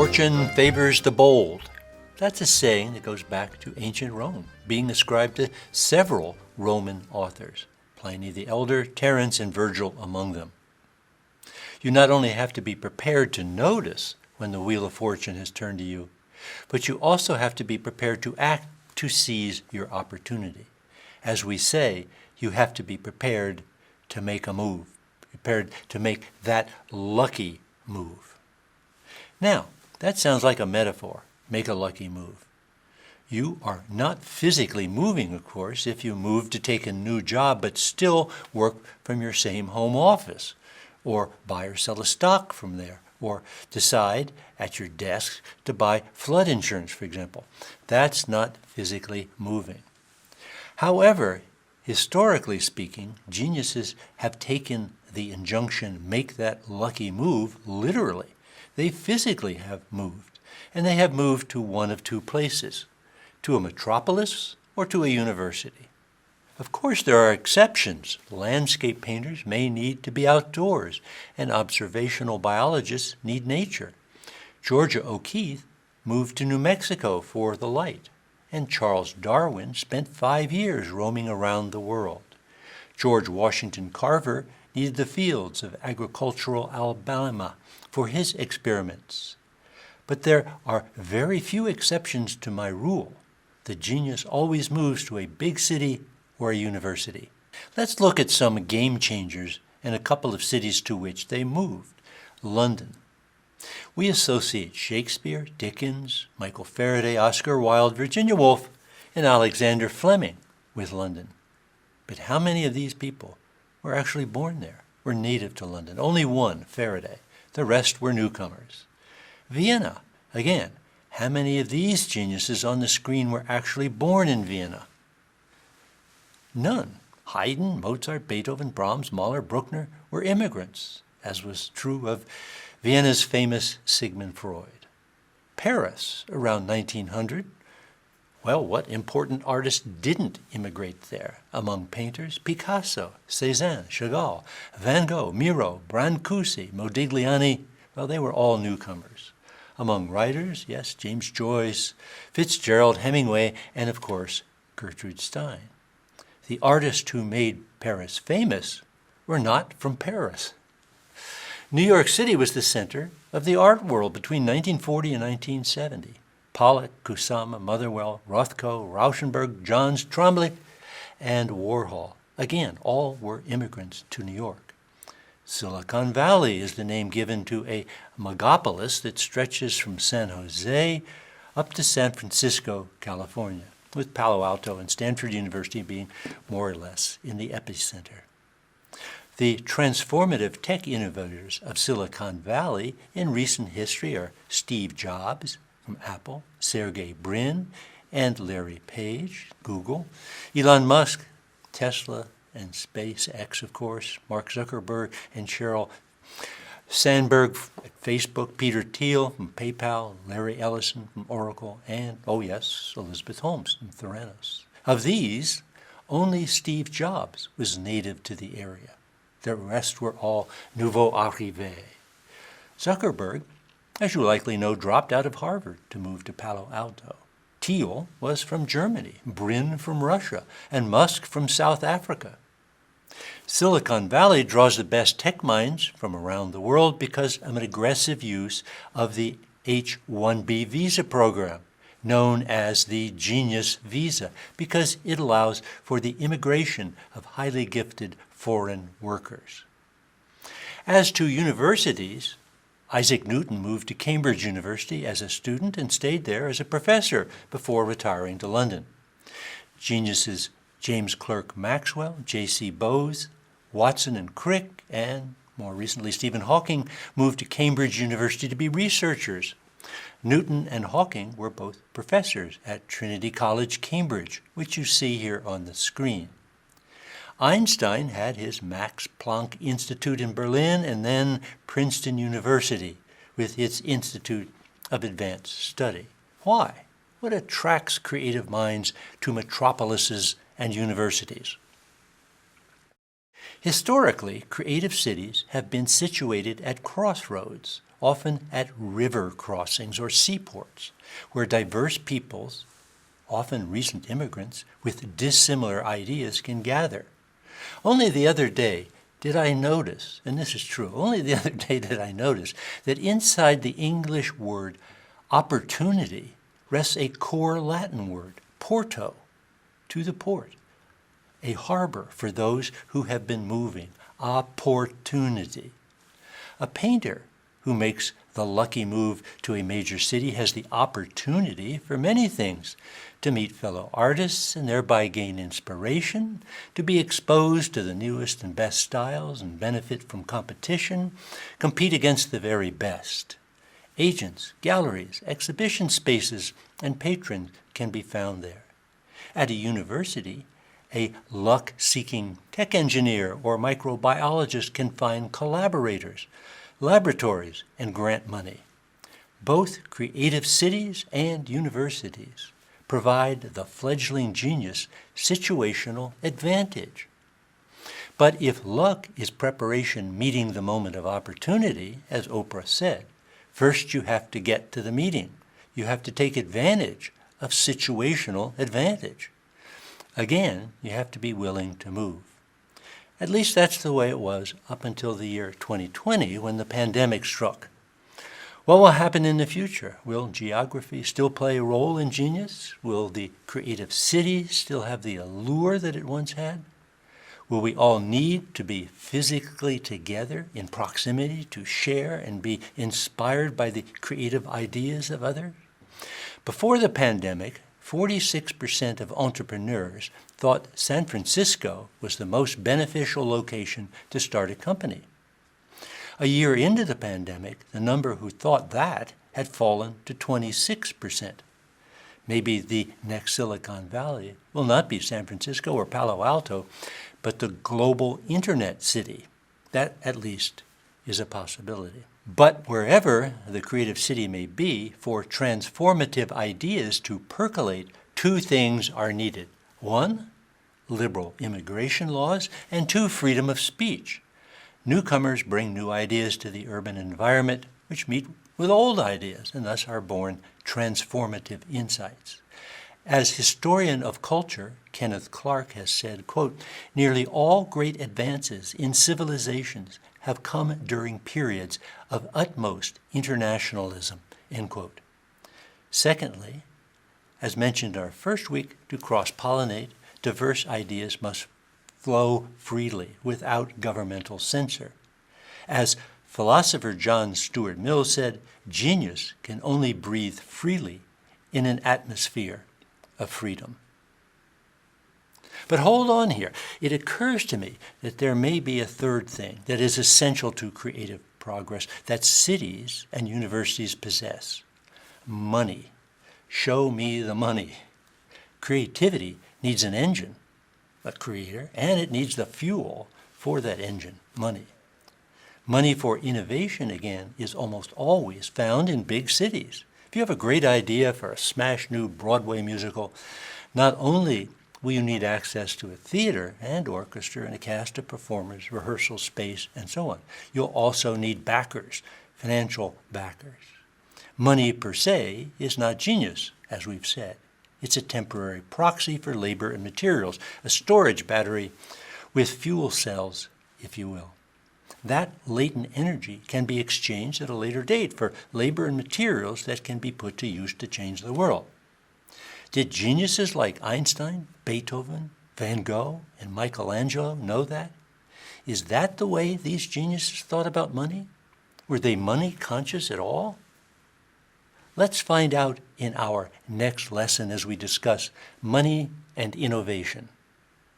Fortune favors the bold. That's a saying that goes back to ancient Rome, being ascribed to several Roman authors, Pliny the Elder, Terence, and Virgil among them. You not only have to be prepared to notice when the wheel of fortune has turned to you, but you also have to be prepared to act to seize your opportunity. As we say, you have to be prepared to make a move, prepared to make that lucky move. Now, that sounds like a metaphor, make a lucky move. You are not physically moving, of course, if you move to take a new job but still work from your same home office, or buy or sell a stock from there, or decide at your desk to buy flood insurance, for example. That's not physically moving. However, historically speaking, geniuses have taken the injunction, make that lucky move, literally. They physically have moved, and they have moved to one of two places, to a metropolis or to a university. Of course, there are exceptions. Landscape painters may need to be outdoors, and observational biologists need nature. Georgia O'Keeffe moved to New Mexico for the light, and Charles Darwin spent 5 years roaming around the world. George Washington Carver needed the fields of agricultural Alabama for his experiments. But there are very few exceptions to my rule. The genius always moves to a big city or a university. Let's look at some game changers and a couple of cities to which they moved. London. We associate Shakespeare, Dickens, Michael Faraday, Oscar Wilde, Virginia Woolf, and Alexander Fleming with London. But how many of these people were actually born there, were native to London? Only one, Faraday. The rest were newcomers. Vienna. Again, how many of these geniuses on the screen were actually born in Vienna? None. Haydn, Mozart, Beethoven, Brahms, Mahler, Bruckner were immigrants, as was true of Vienna's famous Sigmund Freud. Paris, around 1900. Well, what important artist didn't immigrate there? Among painters, Picasso, Cézanne, Chagall, Van Gogh, Miro, Brancusi, Modigliani. Well, they were all newcomers. Among writers, yes, James Joyce, Fitzgerald, Hemingway, and of course, Gertrude Stein. The artists who made Paris famous were not from Paris. New York City was the center of the art world between 1940 and 1970. Pollock, Kusama, Motherwell, Rothko, Rauschenberg, Johns, Trombley, and Warhol. Again, all were immigrants to New York. Silicon Valley is the name given to a megapolis that stretches from San Jose up to San Francisco, California, with Palo Alto and Stanford University being more or less in the epicenter. The transformative tech innovators of Silicon Valley in recent history are Steve Jobs from Apple, Sergey Brin, and Larry Page, Google, Elon Musk, Tesla, and SpaceX, of course, Mark Zuckerberg and Sheryl Sandberg at Facebook, Peter Thiel from PayPal, Larry Ellison from Oracle, and, oh yes, Elizabeth Holmes from Theranos. Of these, only Steve Jobs was native to the area. The rest were all nouveau arrivés. Zuckerberg, as you likely know, dropped out of Harvard to move to Palo Alto. Thiel was from Germany, Brin from Russia, and Musk from South Africa. Silicon Valley draws the best tech minds from around the world because of an aggressive use of the H-1B visa program, known as the Genius Visa, because it allows for the immigration of highly gifted foreign workers. As to universities, Isaac Newton moved to Cambridge University as a student and stayed there as a professor before retiring to London. Geniuses James Clerk Maxwell, J.C. Bose, Watson and Crick, and more recently Stephen Hawking moved to Cambridge University to be researchers. Newton and Hawking were both professors at Trinity College, Cambridge, which you see here on the screen. Einstein had his Max Planck Institute in Berlin and then Princeton University with its Institute of Advanced Study. Why? What attracts creative minds to metropolises and universities? Historically, creative cities have been situated at crossroads often at river crossings or seaports, where diverse peoples, often recent immigrants with dissimilar ideas, can gather. Only the other day did I notice, and this is true, only the other day did I notice that inside the English word opportunity rests a core Latin word, porto, to the port, a harbor for those who have been moving, opportunity. A painter who makes the lucky move to a major city has the opportunity for many things: to meet fellow artists and thereby gain inspiration, to be exposed to the newest and best styles and benefit from competition, compete against the very best. Agents, galleries, exhibition spaces, and patrons can be found there. At a university, a luck-seeking tech engineer or microbiologist can find collaborators, laboratories, and grant money. Both creative cities and universities provide the fledgling genius situational advantage. But if luck is preparation meeting the moment of opportunity, as Oprah said, first you have to get to the meeting. You have to take advantage of situational advantage. Again, you have to be willing to move. At least that's the way it was up until the year 2020 when the pandemic struck. What will happen in the future? Will geography still play a role in genius? Will the creative city still have the allure that it once had? Will we all need to be physically together in proximity to share and be inspired by the creative ideas of others? Before the pandemic, 46% of entrepreneurs thought San Francisco was the most beneficial location to start a company. A year into the pandemic, the number who thought that had fallen to 26%. Maybe the next Silicon Valley will not be San Francisco or Palo Alto, but the global internet city. That, at least, is a possibility. But wherever the creative city may be, for transformative ideas to percolate, two things are needed. One, liberal immigration laws, and two, freedom of speech. Newcomers bring new ideas to the urban environment, which meet with old ideas, and thus are born transformative insights. As historian of culture, Kenneth Clark has said, quote, "Nearly all great advances in civilizations have come during periods of utmost internationalism," end quote. Secondly, as mentioned our first week, to cross-pollinate, diverse ideas must flow freely without governmental censor. As philosopher John Stuart Mill said, genius can only breathe freely in an atmosphere of freedom. But hold on here. It occurs to me that there may be a third thing that is essential to creative progress that cities and universities possess: money. Show me the money. Creativity needs an engine, a creator, and it needs the fuel for that engine, money. Money for innovation, again, is almost always found in big cities. If you have a great idea for a smash new Broadway musical, not only will you need access to a theater and orchestra and a cast of performers, rehearsal space, and so on, you'll also need backers, financial backers. Money per se is not genius, as we've said. It's a temporary proxy for labor and materials, a storage battery with fuel cells, if you will. That latent energy can be exchanged at a later date for labor and materials that can be put to use to change the world. Did geniuses like Einstein, Beethoven, Van Gogh, and Michelangelo know that? Is that the way these geniuses thought about money? Were they money conscious at all? Let's find out in our next lesson as we discuss money and innovation.